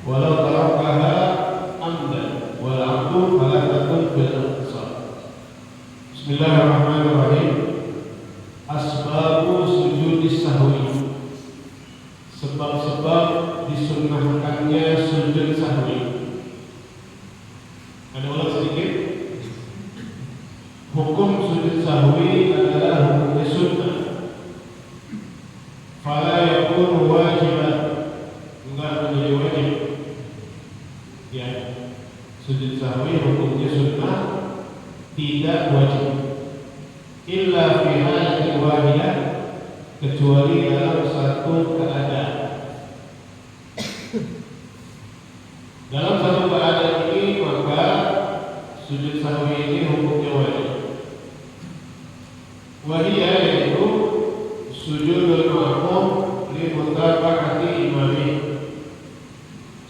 walau tarakaha amdan wal 'abdu fala takun bil ikhtisar. Bismillahirrahmanirrahim. Asbabu sujudis sahwi, sebab-sebab disunnahkannya sujud sahwi. Ada ulang sedikit. Hukum sujud sahwi adalah hukumnya sunnah. Fala yakunu wajiban, enggak menjadi wajib. Ya, sujud sahwi hukumnya sunnah, tidak wajib. Illa fi halatin wahidah, kecuali dalam satu keadaan. Dalam satu keadaan ini maka sujud sahwi ini hukumnya wajib. Wahiyah yaitu sujudul ma'mum li mutaba'ati imami,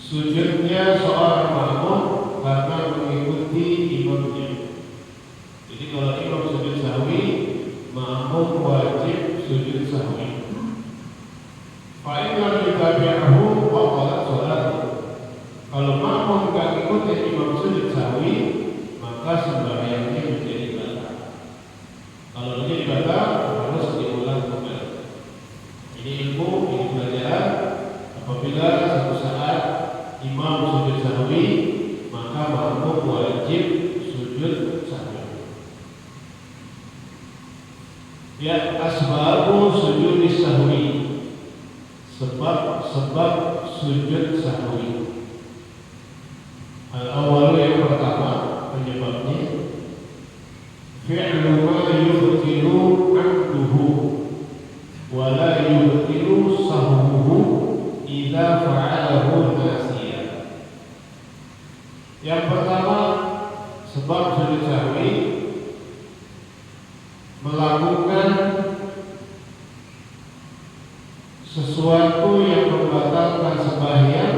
sujudnya seorang makmum karena mengikuti imamnya. Jadi kalau imam sujud sahwi, makmum wajib sujud sahwi. Fa in lam yutabi'ahu batalat sholatuh. Kalau makmum enggak ikuti imam sujud sahwi, maka sembahyangnya menjadi batal. Kalau menjadi batal, harus diulang kembali. Ini ilmu, ini pelajaran. Apabila suatu saat imam sujud sahwi, maka makmum wajib sujud sahwi. Ya, asbabu sujudis sahwi, sebab sujud sahwi. Al-awwalu, yang pertama penyebabnya, fi'lu ma yubtilu 'amduhu wa la yubtilu sahwuhu idza fa'alahu nasiyan. Yang pertama, sebab sujud sahwi, melakukan sesuatu yang membatalkan sembahyang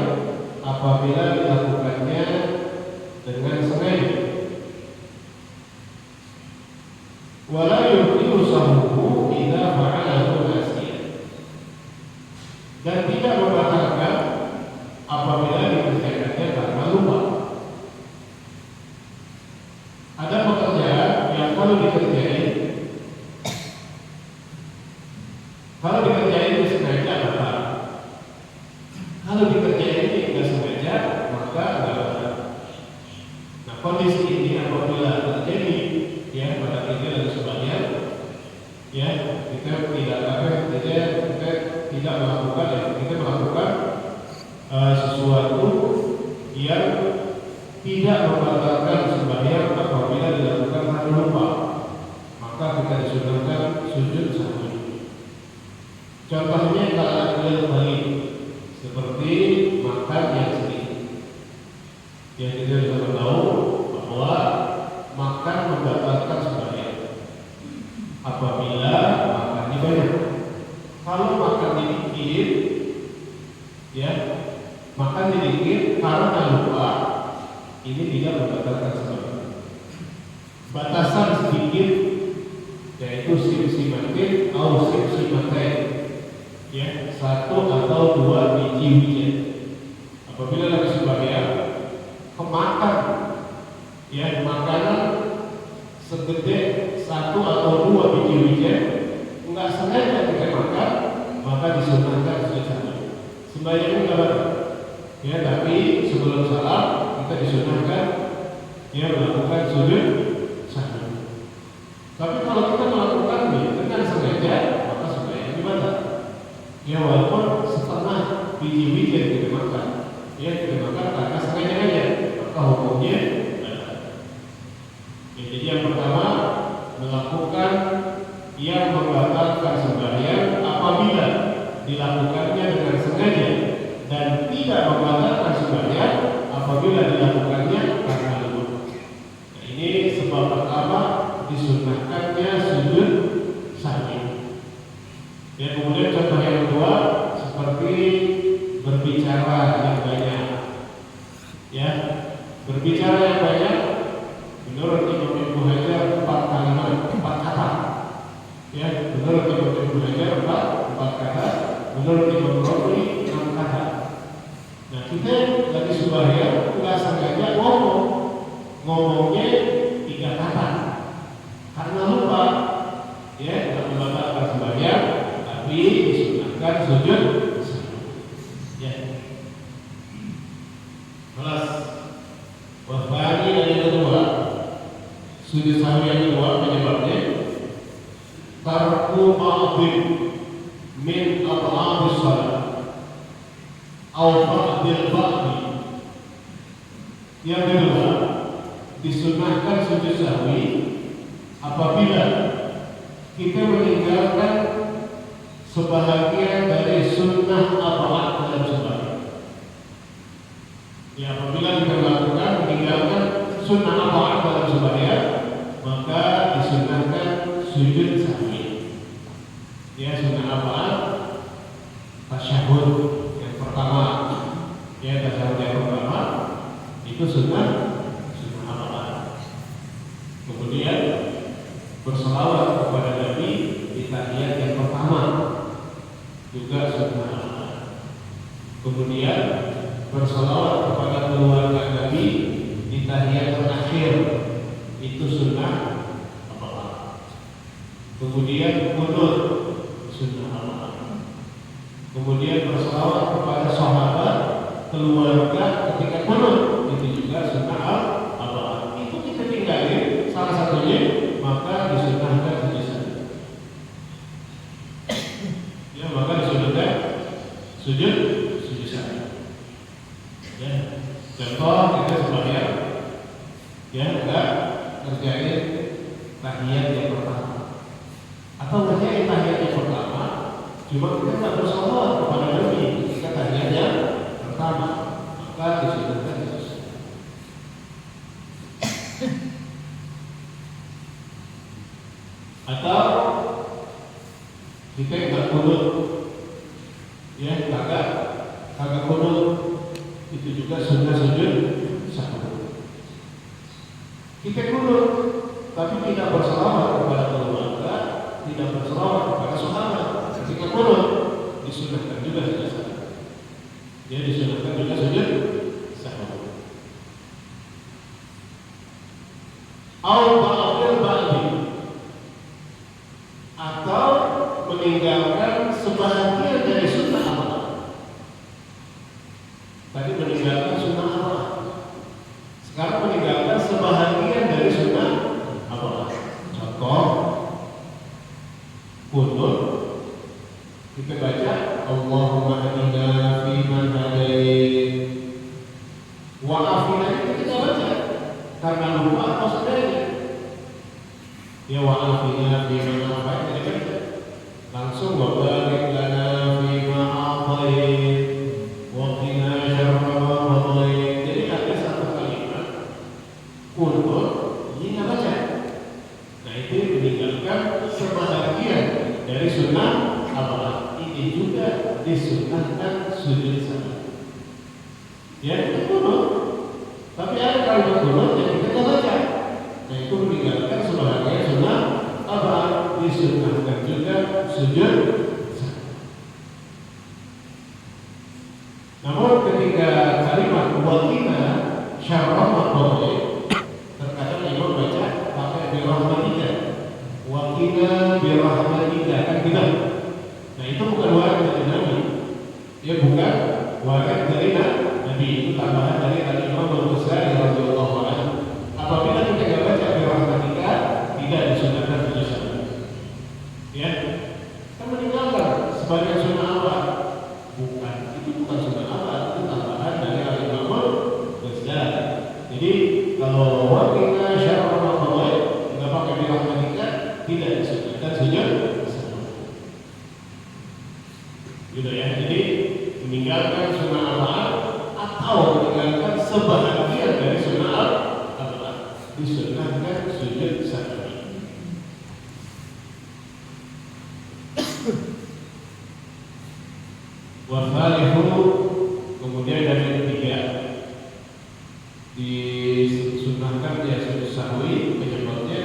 apabila dilakukannya dengan sengaja. Wala yubtilu sahwuhu idza fa'alahu nasiyan, dan tidak membatalkan apabila dikerjakannya karena lupa. Ada pekerjaan yang kalau dikerjain sengaja batal. Kalau dikerjain tidak sengaja maka tidak batal. Nah, kondisi ini apabila terjadi ya pada kita lagi sembahyang, ya kita tidak melakukan sesuatu yang tidak membatalkan sembahyang apabila dilakukan karena lupa, maka kita disunahkan sujud sahwi. Contohnya kalau balik seperti makan yang sedikit, yang kita bisa tahu bahwa makan membatalkan sembahyang apabila makannya banyak. Kalau makan sedikit, ya makan sedikit karena lupa, ini tidak membatalkan sembahyang. Batasan sedikit yaitu simsimatin atau simsimaten, ya, 1 atau 2 biji wijen. Apabila lagi sembahyang kemakan, ya makanan segede 1 atau 2 biji wijen, enggak sengaja kita makan, maka disunahkan sujud sahwi. Sembahyangnya enggak batal, ya, tapi sebelum salam kita disunahkan ya melakukan sujud sahwi. Tapi kalau kita melakukannya dengan sengaja, maka sembahyangnya batal. Ya, walaupun setengah biji wijen kita makan, ya kita makan karena sengaja aja, maka hukumnya batal. Ya, jadi yang pertama, melakukan yang membatalkan sembahyang apabila dilakukannya dengan sengaja, dan tidak membatalkan sembahyang apabila dilakukannya karena lupa. Nah, ini sebab pertama disunahkannya sujud sahwi. Ya, kemudian contoh yang kedua seperti berbicara yang banyak. Ya, berbicara yang banyak menurut Imam Ibnu Hajar 4 kalimat, 4 kata. Ya, menurut Imam Ibnu Hajar 4 kata, menurut Imam Rawi 6 kata. Nah, kita ngomongnya 3 kata karena lupa, ya, tidak membatalkan sembahyang, tapi disunahkan sujud sahwi. Ya. Kelas wasbani yang kedua, sujud sahwi yang kedua penyebabnya tarku ma'adhin min at'abis salat atau ba'dil ba'di. Yang kedua, disunahkan sujud sahwi apabila kita meninggalkan sebahagian dari sunnah abad dalam sembahyang. Ya, apabila kita meninggalkan sunnah abad dalam sembahyang, maka disunahkan sujud sahwi. Ya, sunnah abad tasyahud yang pertama, ya, tasyahud yang pertama itu sunnah abad. Kemudian berselawat kepada Nabi di tahiyat yang pertama juga sunnah abad. Kemudian berselawat kepada keluarga Nabi di tahiyat terakhir itu sunnah abad. Kemudian qunut sunnah abad. Kemudian berselawat kepada sahabat keluarga ketika qunut itu juga sunnah abad. Itu kita tinggalin salah satunya, maka disunahkan sujud sahwi. Ya, maka disunahkan sujud sahwi. Ya, contoh kita sembahyang, ya, enggak kerjain tahiyat yang pertama, atau kerjain tahiyat yang pertama, cuma kita tidak bersolawat kepada Nabi ketika tahiyat yang pertama, maka disunahkan sujud sahwi. Atau kita enggak qunut, ya, kagak qunut, itu juga sunnah sujud sahwi. Kita qunut tapi tidak berselawat kepada keluarga, tidak berselawat kepada sahabat ketika qunut, disunahkan juga sujud sahwi. Ya, disunahkan juga sujud sahwi. Atau meninggalkan sebahagian dari sunnah abad. Tadi meninggalkan sunnah abad, sekarang meninggalkan sebahagian dari sunnah abad. Contoh qunut, kita baca Allahumma hadina fi man hadait wa afina, kita baca karena lupa atau sengaja. Ya, wa afina fi man hadait, kita langsung wa barik lana fi ma atait wa qina syarra ma qadait. Jadi ada satu kalimat qunut ini nggak baca. Nah, itu meninggalkan sebahagian dari sunnah abad. Ini juga disunahkan sujud sahwi. Ya, itu qunut, tapi ada kalimat qunut yang kita nggak baca. Nah, itu meninggalkan sebahagian sunnah abad, disunahkan juga sujud sahwi. Namun ketika kalimat waqina syarra ma qadait, terkadang imam baca pakai birahmatika, waqina birahmatika, kan gitu. Nah, itu bukan warid dari Nabi. Ya, bukan warid dari Nabi, itu tambahan dari Imam Al-Ghazali radhiyallahu anhu. Apabila kita nggak baca birahmatika, tidak disunahkan sujud sahwi. Ya, kita meninggalkan sebagai sunnah abad. Bukan, itu bukan sunnah abad, itu tambahan dari Imam Al-Ghazali. Jadi kalau waqina syarra ma qadait nggak pakai birahmatika, tidak disunahkan sujud sahwi. Gitu ya. Jadi meninggalkan sunnah abad atau meninggalkan sebahagian dari sunnah abad, disunahkan sujud sahwi. Wasalihu, kemudian dari ketiga disunahkan dia sujud sahwi penyebabnya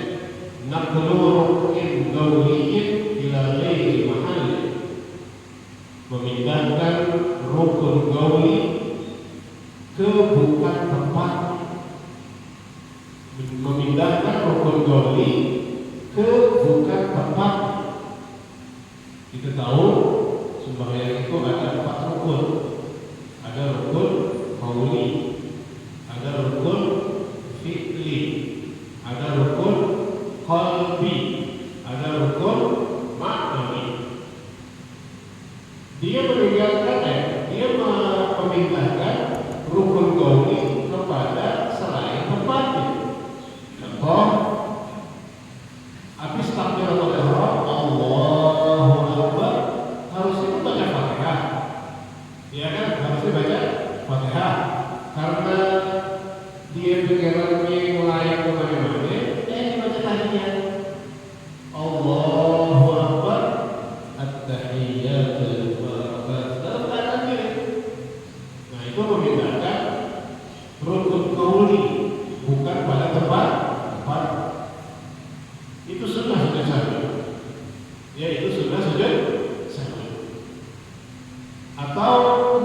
naqlu ruknin gawliyin ila ghairi mahalli, memindahkan rukun gauli ke bukan tempat. memindahkan rukun qauli ke bukan tempat. Kita tahu sembahyang itu ada 4 rukun. Ada rukun qauli, ada rukun fi'li, ada rukun qalbi, ada rukun ma'nawi. Dia memindahkan rukun qauli kepada selain tempatnya. Contoh, habis takbiratul ihram Allahu Akbar, harusnya baca Fatihah. Ya kan, harusnya baca Fatihah. Karena dia pikirannya melayang kemana-mana, dibaca tahiyat. Allahu Akbar, at-tahiyyatu barakatuh. Nah, itu memindahkan rukun qauli bukan pada tempat. Itu sunnah sujud sahwi. Ya, itu sunnah sujud sahwi. Atau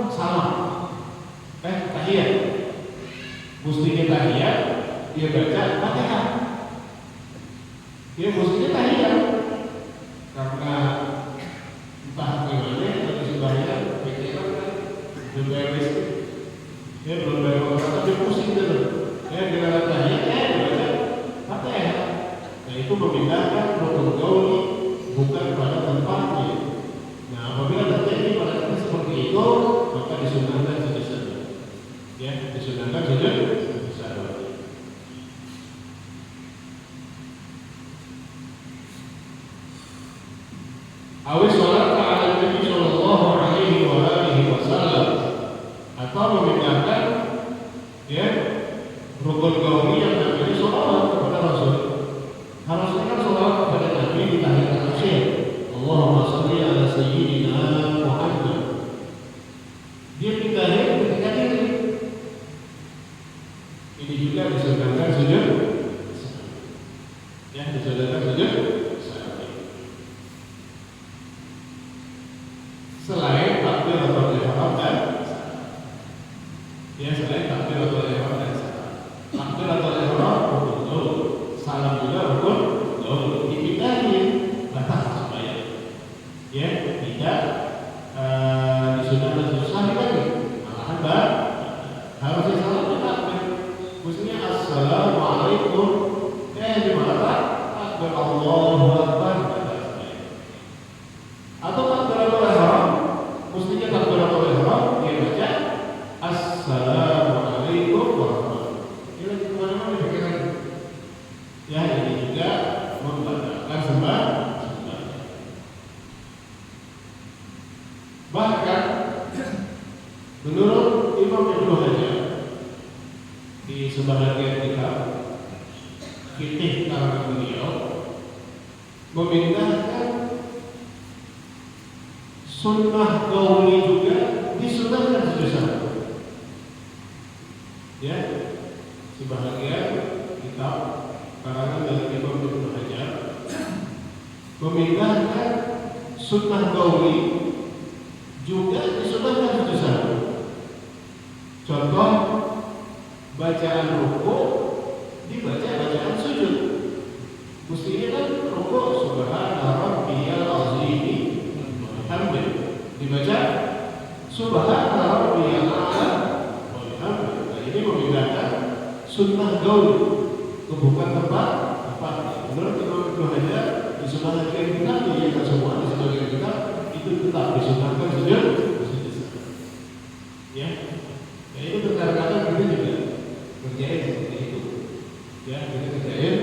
salam. Tahiyat. Mestinya tahiyat, dia baca Fatihah. Dia mestinya tahiyat. Karena entah bagaimana atau sembahyang pikiran kan belum beres. Dia belum beres kontrak, dia pusing dulu. Ya, dia tahiyat, dia baca Fatihah. Nah, itu memindahkan rukun qauli bukan pada tempatnya. Nah, apabila terjadi pada tempat seperti itu, maka disunahkan sujud sahwi. Ya, disunahkan sujud sahwi. Awis sholat ala Nabi sallallahu alaihi wa alihi wasallam, atau memindahkan ya rukun qauli yang namanya sholawat kepada Rasul. Harusnya kan sholawat kepada Nabi di tahiyat akhir. Allahumma sholli ala sayyidina Muhammad. Dia pindahin ketika diri. Ini juga disunahkan sujud. Ya, disunahkan sujud. Selain takbiratul ihram dan ya, selain takbiratul ihram dan takbiratul ihram rukun qauli, salam juga rukun qauli. Dipindahin batas sembahyang. Ya, tidak disunahkan sujud sahwi lagi. Malahan harusnya salam kita mestinya assalamualaikum. Di mana takbir Allahu Akbar. Atau takbiratul ihram, mestinya takbiratul ihram dia baca assalamualaikum warahmatullahi wabarakatuh. Ini lagi kemana-mana pikiran. Ya, ini juga membatalkan sembahyang. Bahkan menurut Imam Ibnu Hajar di sebagian kitab fikih karangan beliau memindahkan sunnah qauli juga disunahkan sujud sahwi. Ya, sebahagian kitab karangan dari Imam Ibnu Hajar memindahkan sunnah qauli juga disunahkan sujud sahwi. Contoh, bacaan ruku dibaca bacaan sujud. Mestinya kan ruku subhana rabbiyal azim hamd, dibaca subhana rabbiyal a'la walhamd. Nah, ini memindahkan sunnah qauli ke bukan tempat. Menurut Imam Ibnu Hajar disunahkan kita, tidak semua disunahkan kita itu tetap disunahkan sujud. Ya, ya itu terkadang kita juga kerjain seperti itu. Ya, kita kerjain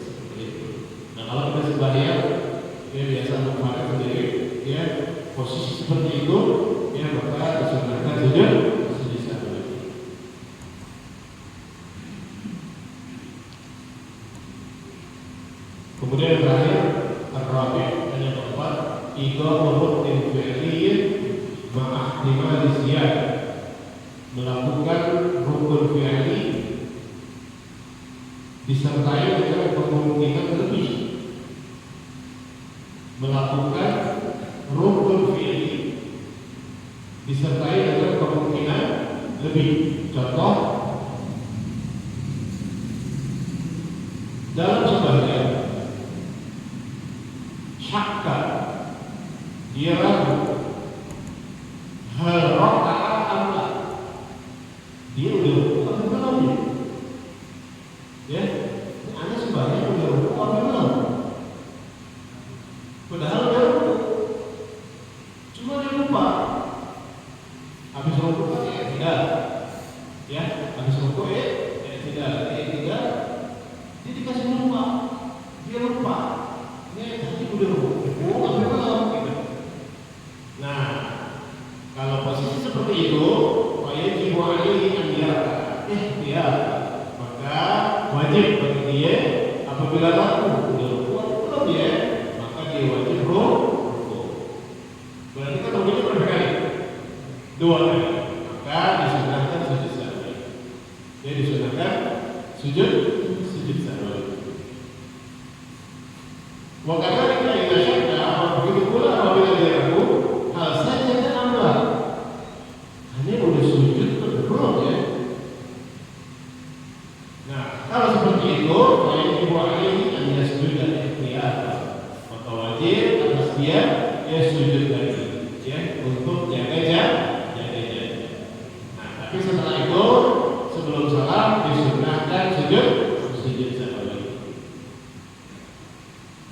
seperti itu. Nah, kalau kita sembahyang, ya biasa memperhatikan sendiri, ya posisi seperti itu, ya maka disunahkan sujud sahwi. Kemudian yang terakhir, ar-rabi', yang keempat, idha'u ruknin fi'liyyin ma'a ihtimali ziyadah, melakukan rukun fi'li disertai dengan kemungkinan lebih. Melakukan rukun fi'li disertai dengan kemungkinan lebih. Contoh, dalam sembahyang syakka, dia ragu hal rakaat Allah, dia udah apa belum ya? Anda sembahyang udah apa belum? Padahal dia cuma dia lupa. Habis rukuk ya tidak, ya habis rukuk ya tidak, tidak. Dia dikasih lupa, dia lupa. Ini tadi udah rukuk, apa belum? Gitu. Nah, kalau posisi seperti itu, wajib alaihi an ya, maka wajib bagi dia apabila laku udah rukuk belum ya, maka dia wajib rukuk. Berarti kan rukuknya berapa kali? 2 kali. Maka disunahkan sujud sahwi. Dia disunahkan sujud sahwi. Waktu kita syakka, begitu pula apabila dia ragu, hal saja amal. Hanya udah sujud belum ya? Nah, kalau seperti itu, wajib alaihi an yasjuda ikhtiyar. Maka wajib atas dia sujud lagi, ya, untuk jaga. Nah, tapi setelah itu sebelum salam disunahkan sujud sahwi.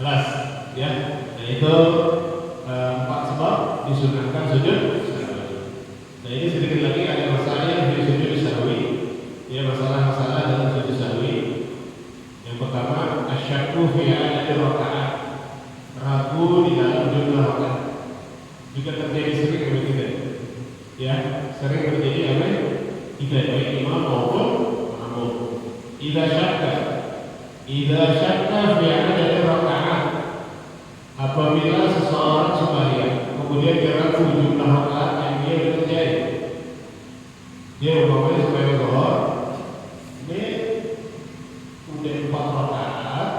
Jelas, ya. Nah itu 4 sebab disunahkan sujud sahwi. Nah ini sedikit lagi ada masalah di sujud sahwi. Ya, masalah-masalah dalam sujud sahwi. Yang pertama, asyakku fi adadi rakaat, ragu di dalam jumlah rakaat. Juga terjadi sering begitu. Ya, sering terjadi apa? Tidak baik imam maupun makmum. Idza syakka fi adadi rakaat, apabila seseorang sembahyang kemudian dia ragu jumlah rakaat yang dia kerjain. Dia umpamanya sembahyang zuhur, ini udah 4 rakaat,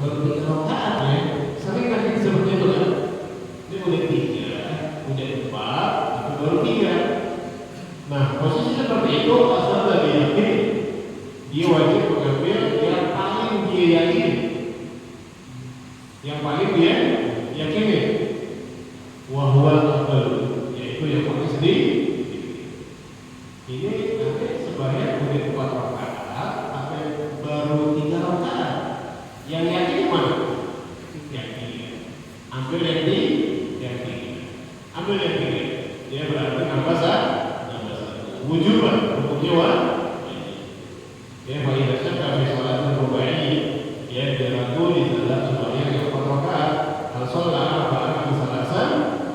baru 3 rakaat ya. Sering kan seperti itu kan? Ini udah 3, udah 4, baru 3. Nah, posisi seperti itu asal dia yakin, dia wajib mengambil yang paling dia yakini. Yang paling dia yakini, wahwal afdal, yaitu yang paling sedih. Ini nanti sembahyang udah 4 rakaat, apa baru 3 rakaat. Yang yakin mana? Yakin. Ambil yang yakini. Ambil yang yakini. Dia berarti nambah satu. Wujuban, hukumnya wajib. Ya, bagi kami sholat rubai, ya diragu di dalam sembahyang yang 4 rakaat. Kalau sholat apa salasan,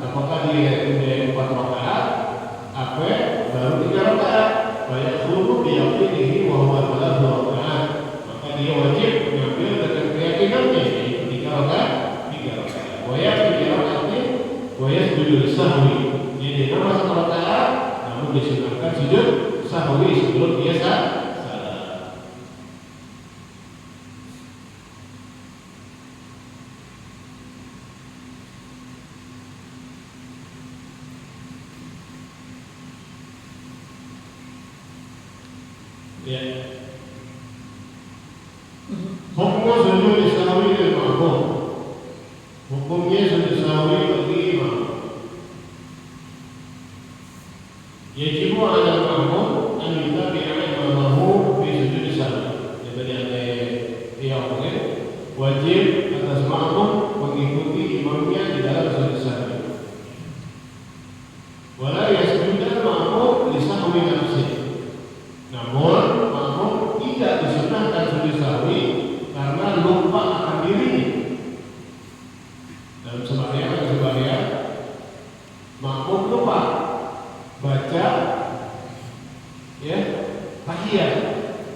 apakah dia udah 4 rakaat, apa baru 3 rakaat? Banyak guru diyakini bahwa adalah 2 rakaat, maka dia wajib mengambil dengan keyakinannya yaitu 3 rakaat. Wajib 3 rakaat ini wajib sujud sahwi. Jadi nama 1 rakaat, namun disunahkan sujud sahwi sebelum dia salam. Ya. Hukum sujud sahwi dan makmum. Hukumnya sujud sahwi bagi imam. Yajibu 'ala al-ma'mum an yutabi'a imamahu fi sujud sahwi. Jadi ada wajib atas makmum mengikuti imamnya di dalam sujud sahwi. Wala yasjudu ma'mum li sahwi nafsihi. Namun makmum tidak disunahkan sujud sahwi karena lupa akan dirinya. Dalam sembahyang makmum lupa baca ya tahiyat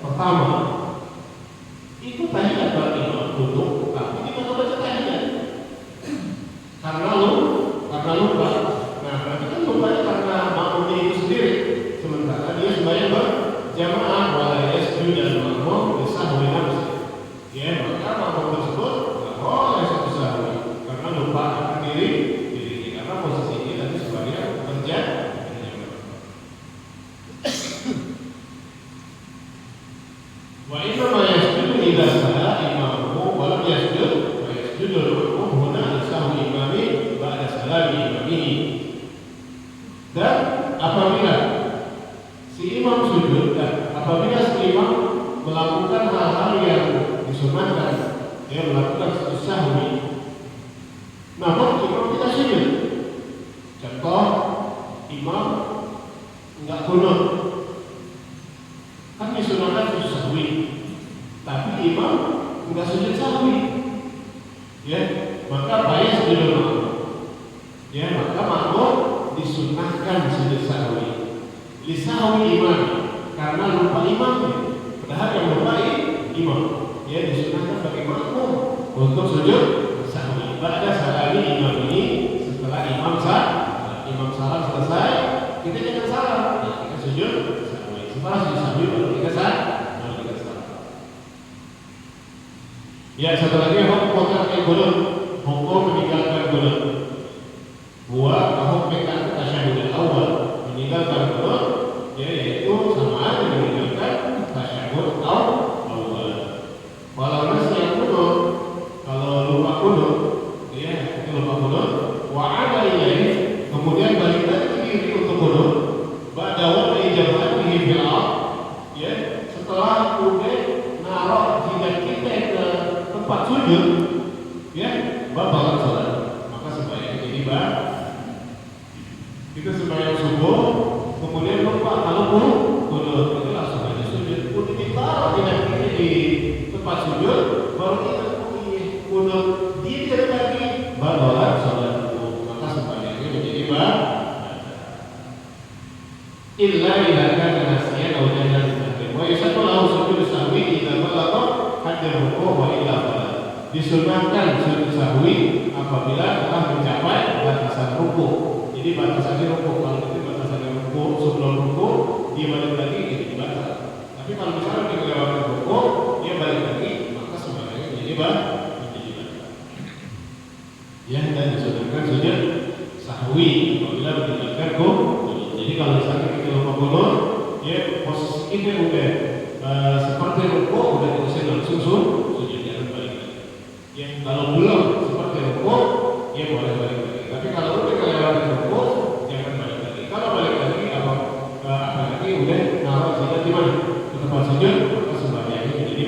pertama. Itu tahiyat berarti duduk, tapi dia nggak baca tahiyat karena lupa. Nah, berarti kan lupanya karena makmumnya itu sendiri. Sementara dia sembahyang jamaah wala yasjud al-ma'mum li sahwi nafsi. Ya, maka makmum tersebut enggak boleh sujud sahwi karena lupa akan diri karena posisinya tadi sebagai kerja. Wa inna ma yasjudu idza salah disunahkan dia melakukan sujud sahwi. Namun imam tidak sujud. Contoh, imam enggak kunut, kan disunahkan sujud sahwi, tapi imam enggak sujud sahwi, ya maka baik sujud makmum. Ya maka makmum disunahkan sujud sahwi. Lisahwi imam, karena lupa imamnya. Padahal yang lupa imam, ya disunahkan bagi makmum untuk sujud sahwi. Ba'da salami imam ini, setelah imam salam selesai, kita jangan salam, kita sujud sahwi. Setelah sujud sahwi baru kita salam. Ya satu lagi hukum meninggalkan qunut. Huwa kahukmikan tasyahud awal, meninggalkan qunut yaitu sama aja meninggalkan tasyahud awal. Kalau nasi yang qunut, kalau lupa qunut, ya itu lupa qunut, wa ada ilaih, kemudian balik lagi diri untuk qunut, ba'da waqti jabhatihi fil ard, ya setelah udah naruh jidat kita ke tempat sujud, ya batal salat. Maka sebaiknya jadi kita sembahyang subuh, kemudian lupa kalau qunut, itu langsung aja sujud. Udah ditaruh jidat kita di tempat sujud, baru kita qunut, dia tidak lagi batal salat. Maka sebaiknya menjadi illa ila kana nasiyan aw jahlan. Wa yusatu lahu sujud sahwi idza balagha hadd ruku' wa illa fala. Disunahkan sujud sahwi apabila telah mencapai batasan ruku'. Jadi batasannya ruku', kalau itu batasannya ruku' sebelum ruku' dia balik lagi jadi batal. Tapi kalau misalnya dia melewati ruku' dia balik lagi, maka sebenarnya jadi batal. Ya, dan disunahkan sujud sahwi apabila meninggalkan qunut. Jadi kalau misalnya kita lupa qunut, ya posisi kita udah seperti ruku', udah kita langsung sujud, jangan balik lagi. Ya kalau belum seperti ruku', ya boleh balik lagi. Tapi kalau udah kelewatan ruku', jangan balik lagi. Kalau balik lagi apalagi udah naruh jidat di mana? Di tempat sujud, maka sebaiknya jadi